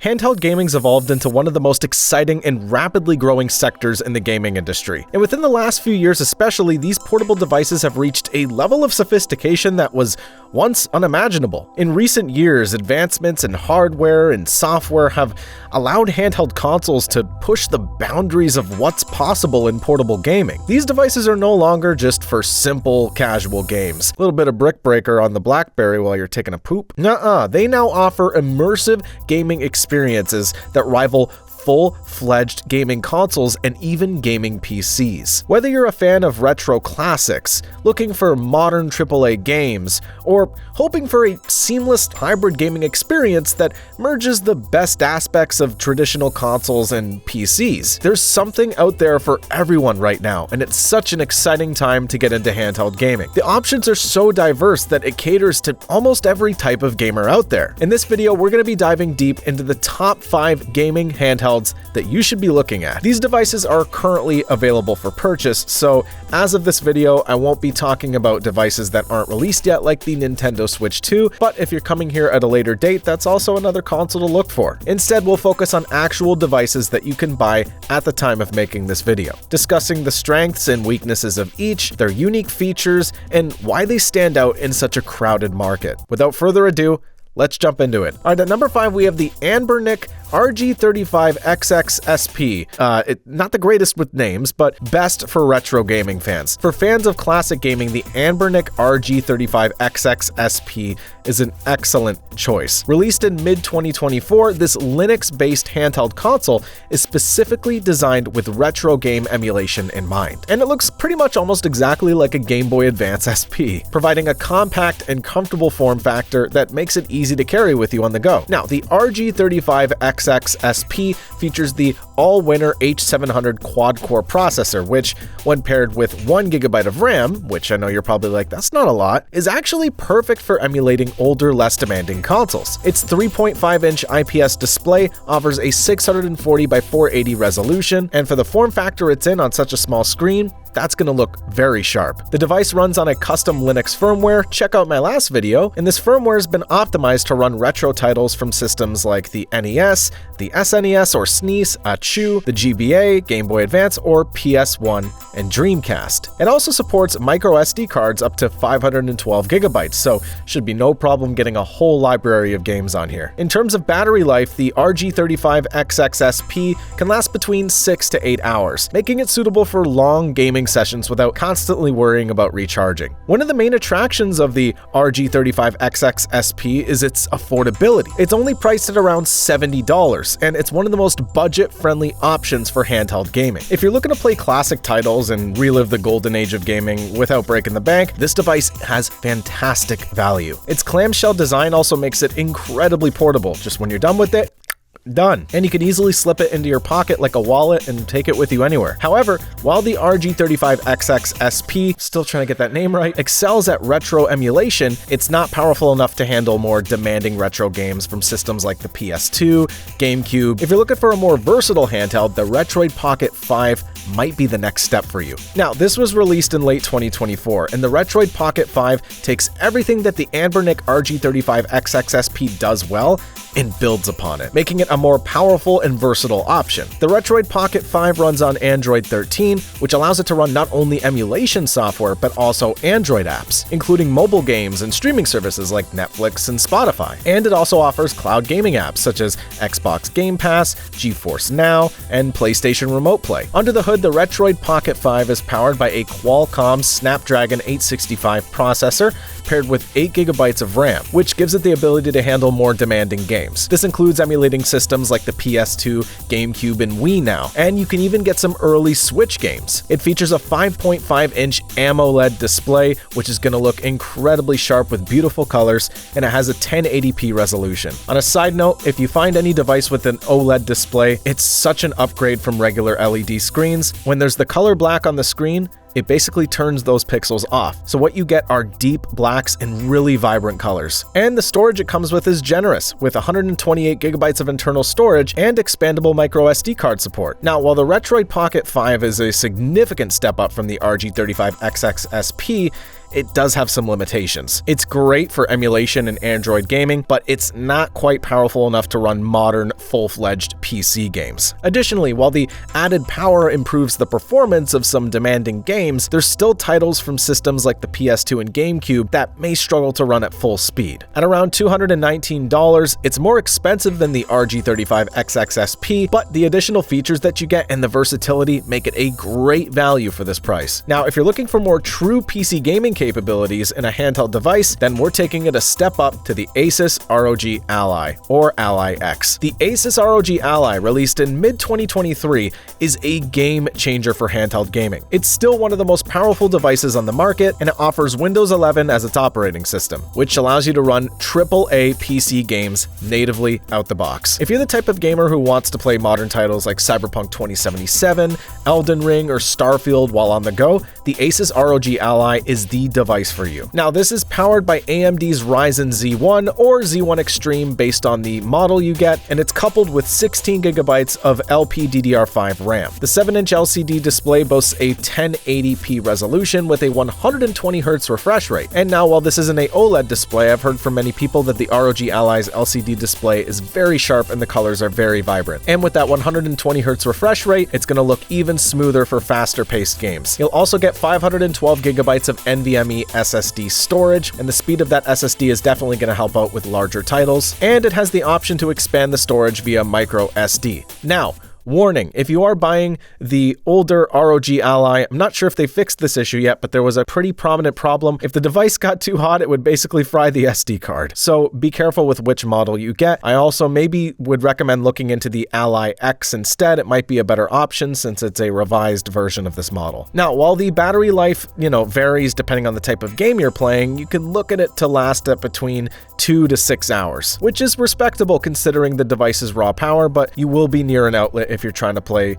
handheld gaming's evolved into one of the most exciting and rapidly growing sectors in the gaming industry. And within the last few years especially, these portable devices have reached a level of sophistication that was once unimaginable. In recent years, advancements in hardware and software have allowed handheld consoles to push the boundaries of what's possible in portable gaming. These devices are no longer just for simple, casual games. A little bit of Brick Breaker on the BlackBerry while you're taking a poop. Nuh-uh, they now offer immersive gaming experiences that rival full-fledged gaming consoles and even gaming PCs. Whether you're a fan of retro classics, looking for modern AAA games, or hoping for a seamless hybrid gaming experience that merges the best aspects of traditional consoles and PCs, there's something out there for everyone right now, and it's such an exciting time to get into handheld gaming. The options are so diverse that it caters to almost every type of gamer out there. In this video, we're going to be diving deep into the top 5 gaming handhelds that you should be looking at. These devices are currently available for purchase, so as of this video, I won't be talking about devices that aren't released yet like the Nintendo Switch 2, but if you're coming here at a later date, that's also another console to look for. Instead, we'll focus on actual devices that you can buy at the time of making this video, discussing the strengths and weaknesses of each, their unique features, and why they stand out in such a crowded market. Without further ado, let's jump into it. All right, at number 5, we have the Anbernic RG35XXSP. Not the greatest with names, but best for retro gaming fans. For fans of classic gaming, the Anbernic RG35XXSP is an excellent choice. Released in mid-2024, this Linux-based handheld console is specifically designed with retro game emulation in mind. And it looks pretty much almost exactly like a Game Boy Advance SP, providing a compact and comfortable form factor that makes it easy to carry with you on the go. Now, the RG35XXSP features the all-winner H700 quad-core processor, which, when paired with 1 GB of RAM, which I know you're probably like, that's not a lot, is actually perfect for emulating older, less demanding consoles. Its 3.5-inch IPS display offers a 640 by 480 resolution, and for the form factor it's in on such a small screen, that's going to look very sharp. The device runs on a custom Linux firmware. Check out my last video, and this firmware has been optimized to run retro titles from systems like the NES, the SNES or SNES, ACHU, the GBA, Game Boy Advance, or PS1 and Dreamcast. It also supports micro SD cards up to 512 gigabytes, so should be no problem getting a whole library of games on here. In terms of battery life, the RG35XXSP can last between 6 to 8 hours, making it suitable for long gaming sessions without constantly worrying about recharging. One of the main attractions of the RG35XXSP is its affordability. It's only priced at around $70, and it's one of the most budget-friendly options for handheld gaming. If you're looking to play classic titles and relive the golden age of gaming without breaking the bank, this device has fantastic value. Its clamshell design also makes it incredibly portable. Just when you're done with it, done. And you can easily slip it into your pocket like a wallet and take it with you anywhere. However, while the RG35XXSP, still trying to get that name right, excels at retro emulation, it's not powerful enough to handle more demanding retro games from systems like the PS2, GameCube. If you're looking for a more versatile handheld, the Retroid Pocket 5 might be the next step for you. Now, this was released in late 2024, and the Retroid Pocket 5 takes everything that the Anbernic RG35XXSP does well and builds upon it, making it a more powerful and versatile option. The Retroid Pocket 5 runs on Android 13, which allows it to run not only emulation software, but also Android apps, including mobile games and streaming services like Netflix and Spotify. And it also offers cloud gaming apps such as Xbox Game Pass, GeForce Now, and PlayStation Remote Play. Under the hood, the Retroid Pocket 5 is powered by a Qualcomm Snapdragon 865 processor, paired with 8 GB of RAM, which gives it the ability to handle more demanding games. This includes emulating systems like the PS2, GameCube, and Wii now, and you can even get some early Switch games. It features a 5.5-inch AMOLED display, which is going to look incredibly sharp with beautiful colors, and it has a 1080p resolution. On a side note, if you find any device with an OLED display, it's such an upgrade from regular LED screens. When there's the color black on the screen, it basically turns those pixels off. So what you get are deep blacks and really vibrant colors. And the storage it comes with is generous, with 128 gigabytes of internal storage and expandable micro SD card support. Now, while the Retroid Pocket 5 is a significant step up from the RG35XXSP, it does have some limitations. It's great for emulation and Android gaming, but it's not quite powerful enough to run modern, full-fledged PC games. Additionally, while the added power improves the performance of some demanding games, there's still titles from systems like the PS2 and GameCube that may struggle to run at full speed. At around $219, it's more expensive than the RG35XXSP, but the additional features that you get and the versatility make it a great value for this price. Now, if you're looking for more true PC gaming capabilities in a handheld device, then we're taking it a step up to the ASUS ROG Ally, or Ally X. The ASUS ROG Ally, released in mid-2023, is a game changer for handheld gaming. It's still one of the most powerful devices on the market, and it offers Windows 11 as its operating system, which allows you to run AAA PC games natively out the box. If you're the type of gamer who wants to play modern titles like Cyberpunk 2077, Elden Ring, or Starfield while on the go, the ASUS ROG Ally is the device for you. Now, this is powered by AMD's Ryzen Z1 or Z1 Extreme based on the model you get, and it's coupled with 16 GB of LPDDR5 RAM. The 7-inch LCD display boasts a 1080p resolution with a 120Hz refresh rate. And now, while this isn't an OLED display, I've heard from many people that the ROG Ally's LCD display is very sharp and the colors are very vibrant. And with that 120Hz refresh rate, it's going to look even smoother for faster-paced games. You'll also get 512 GB of NVMe SSD storage, and the speed of that SSD is definitely going to help out with larger titles, and it has the option to expand the storage via micro SD. Now, warning, if you are buying the older ROG Ally, I'm not sure if they fixed this issue yet, but there was a pretty prominent problem. If the device got too hot, it would basically fry the SD card. So be careful with which model you get. I also maybe would recommend looking into the Ally X instead. It might be a better option since it's a revised version of this model. Now, while the battery life, varies depending on the type of game you're playing, you can look at it to last at between 2 to 6 hours, which is respectable considering the device's raw power, but you will be near an outlet if you're trying to play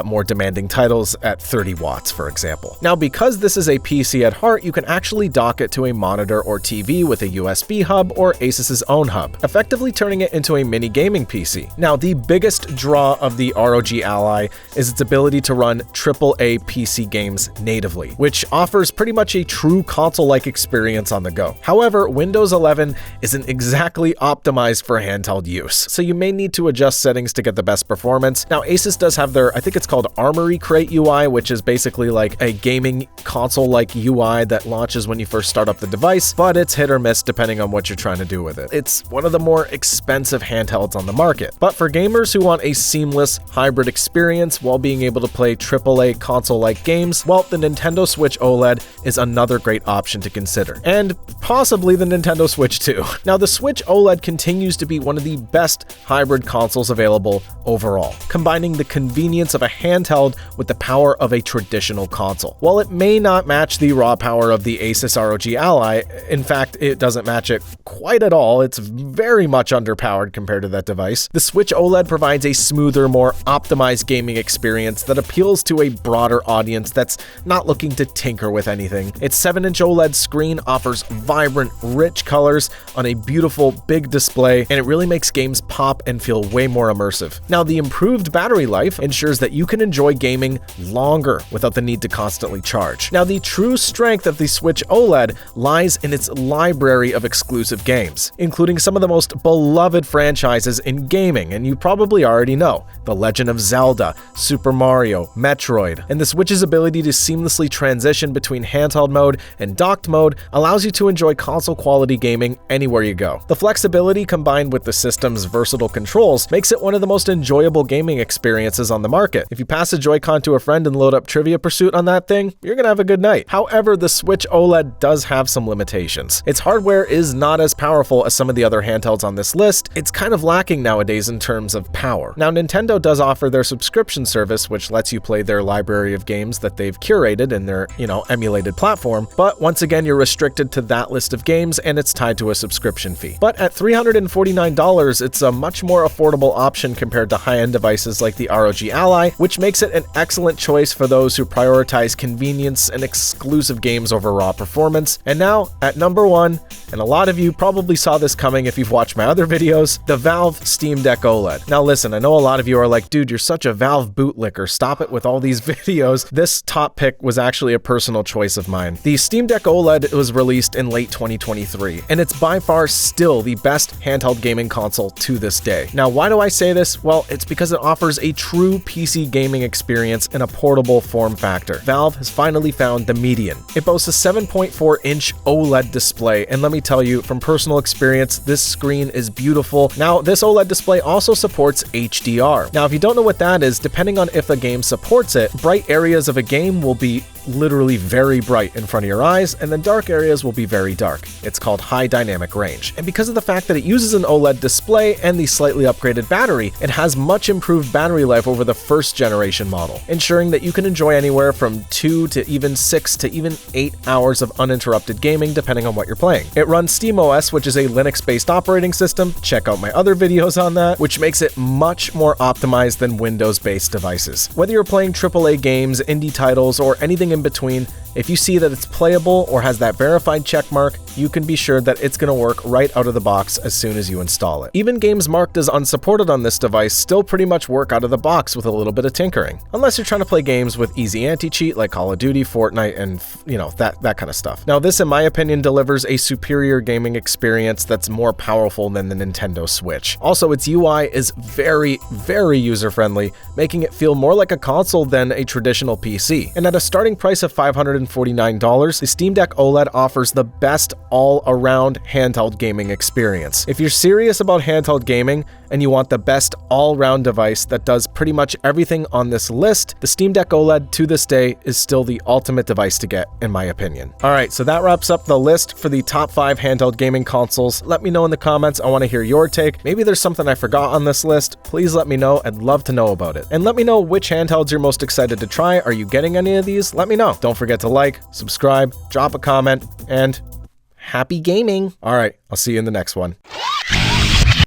more demanding titles at 30 watts, for example. Now, because this is a PC at heart, you can actually dock it to a monitor or TV with a USB hub or ASUS's own hub, effectively turning it into a mini gaming PC. Now, the biggest draw of the ROG Ally is its ability to run AAA PC games natively, which offers pretty much a true console-like experience on the go. However, Windows 11 isn't exactly optimized for handheld use, so you may need to adjust settings to get the best performance. Now, ASUS does have their, I think it's called Armory Crate UI, which is basically like a gaming console-like UI that launches when you first start up the device, but it's hit or miss depending on what you're trying to do with it. It's one of the more expensive handhelds on the market, but for gamers who want a seamless hybrid experience while being able to play AAA console-like games, well, the Nintendo Switch OLED is another great option to consider, and possibly the Nintendo Switch 2. Now, the Switch OLED continues to be one of the best hybrid consoles available overall, combining the convenience of a handheld with the power of a traditional console. While it may not match the raw power of the ASUS ROG Ally, in fact, it doesn't match it quite at all. It's very much underpowered compared to that device. The Switch OLED provides a smoother, more optimized gaming experience that appeals to a broader audience that's not looking to tinker with anything. Its 7-inch OLED screen offers vibrant, rich colors on a beautiful, big display, and it really makes games pop and feel way more immersive. Now, the improved battery life ensures that you can enjoy gaming longer without the need to constantly charge. Now, the true strength of the Switch OLED lies in its library of exclusive games, including some of the most beloved franchises in gaming, and you probably already know: The Legend of Zelda, Super Mario, Metroid. And the Switch's ability to seamlessly transition between handheld mode and docked mode allows you to enjoy console-quality gaming anywhere you go. The flexibility combined with the system's versatile controls makes it one of the most enjoyable gaming experiences on the market. If you pass a Joy-Con to a friend and load up Trivia Pursuit on that thing, you're gonna have a good night. However, the Switch OLED does have some limitations. Its hardware is not as powerful as some of the other handhelds on this list. It's kind of lacking nowadays in terms of power. Now, Nintendo does offer their subscription service, which lets you play their library of games that they've curated in their, emulated platform, but once again, you're restricted to that list of games and it's tied to a subscription fee. But at $349, it's a much more affordable option compared to high-end devices devices like the ROG Ally, which makes it an excellent choice for those who prioritize convenience and exclusive games over raw performance. And now, at number 1, and a lot of you probably saw this coming if you've watched my other videos, the Valve Steam Deck OLED. Now listen, I know a lot of you are like, dude, you're such a Valve bootlicker, stop it with all these videos. This top pick was actually a personal choice of mine. The Steam Deck OLED was released in late 2023, and it's by far still the best handheld gaming console to this day. Now, why do I say this? Well, it's because it offers a true PC gaming experience in a portable form factor. Valve has finally found the median. It boasts a 7.4-inch OLED display, and let me tell you, from personal experience, this screen is beautiful. Now, this OLED display also supports HDR. Now, if you don't know what that is, depending on if a game supports it, bright areas of a game will be literally very bright in front of your eyes, and then dark areas will be very dark. It's called high dynamic range. And because of the fact that it uses an OLED display and the slightly upgraded battery, it has much improved battery life over the first generation model, ensuring that you can enjoy anywhere from 2 to even 6 to even 8 hours of uninterrupted gaming depending on what you're playing. It runs SteamOS, which is a Linux-based operating system. Check out my other videos on that, which makes it much more optimized than Windows-based devices. Whether you're playing AAA games, indie titles, or anything in between, if you see that it's playable or has that verified check mark, you can be sure that it's going to work right out of the box as soon as you install it. Even games marked as unsupported on this device still pretty much work out of the box with a little bit of tinkering. Unless you're trying to play games with easy anti-cheat like Call of Duty, Fortnite, and that kind of stuff. Now, this in my opinion delivers a superior gaming experience that's more powerful than the Nintendo Switch. Also, its UI is very, very user-friendly, making it feel more like a console than a traditional PC. And at a starting price of $549, the Steam Deck OLED offers the best all-around handheld gaming experience. If you're serious about handheld gaming and you want the best all-round device that does pretty much everything on this list, the Steam Deck OLED to this day is still the ultimate device to get, in my opinion. Alright, so that wraps up the list for the top 5 handheld gaming consoles. Let me know in the comments, I want to hear your take. Maybe there's something I forgot on this list. Please let me know, I'd love to know about it. And let me know which handhelds you're most excited to try. Are you getting any of these? Let me know. Don't forget to like, subscribe, drop a comment, and happy gaming! Alright, I'll see you in the next one.